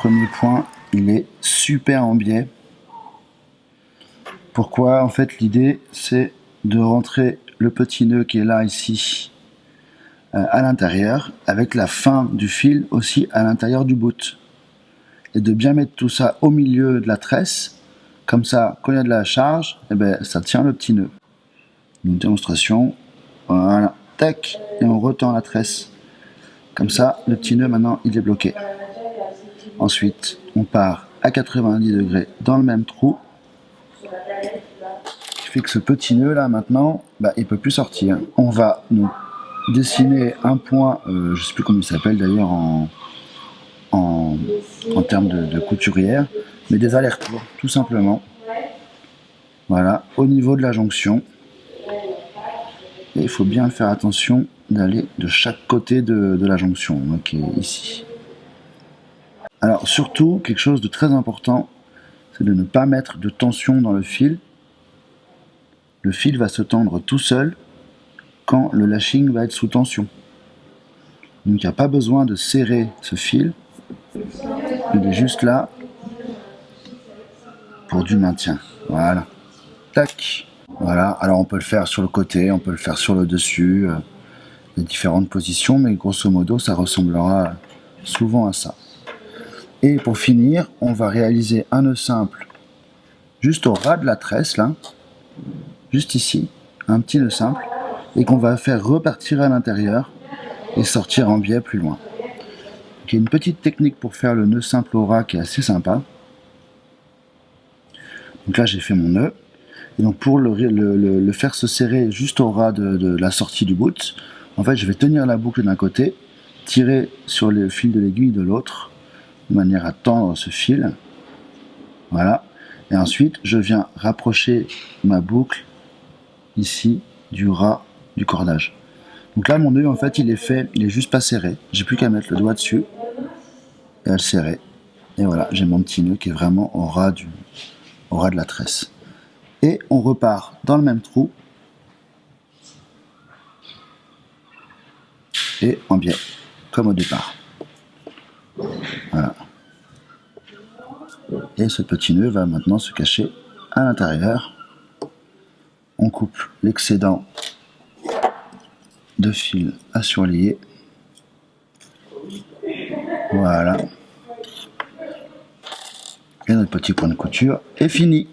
premier point, il est super en biais. Pourquoi? En fait, l'idée, c'est de rentrer le petit nœud qui est là, ici, à l'intérieur, avec la fin du fil aussi à l'intérieur du bout. Et de bien mettre tout ça au milieu de la tresse. Comme ça, quand il y a de la charge, eh ben, ça tient le petit nœud. Une démonstration. Voilà. Tac. Et on retend la tresse. Comme ça, le petit nœud, maintenant, il est bloqué. Ensuite, on part à 90 degrés dans le même trou. Ce qui fait que ce petit nœud là, maintenant, bah, il ne peut plus sortir. On va nous dessiner un point, je ne sais plus comment il s'appelle d'ailleurs en termes de couturière, mais des allers-retours, tout simplement. Voilà, au niveau de la jonction. Et il faut bien faire attention d'aller de chaque côté de la jonction, hein, qui est ici. Alors surtout, quelque chose de très important, c'est de ne pas mettre de tension dans le fil. Le fil va se tendre tout seul quand le lashing va être sous tension. Donc il n'y a pas besoin de serrer ce fil, il est juste là pour du maintien. Voilà. Tac. Voilà, alors on peut le faire sur le côté, on peut le faire sur le dessus, les différentes positions, mais grosso modo ça ressemblera souvent à ça. Et pour finir, on va réaliser un nœud simple juste au ras de la tresse, là, juste ici, un petit nœud simple, et qu'on va faire repartir à l'intérieur et sortir en biais plus loin. Donc, il y a une petite technique pour faire le nœud simple au ras qui est assez sympa. Donc là j'ai fait mon nœud. Et donc pour le faire se serrer juste au ras de la sortie du bout, en fait je vais tenir la boucle d'un côté, tirer sur le fil de l'aiguille de l'autre, de manière à tendre ce fil. Voilà. Et ensuite je viens rapprocher ma boucle ici du ras du cordage. Donc là mon nœud en fait il est fait, il est juste pas serré. J'ai plus qu'à mettre le doigt dessus et à le serrer. Et voilà, j'ai mon petit nœud qui est vraiment au ras de la tresse. Et on repart dans le même trou et en biais, comme au départ. Voilà. Et ce petit nœud va maintenant se cacher à l'intérieur. On coupe l'excédent de fil à surlier. Voilà. Et notre petit point de couture est fini.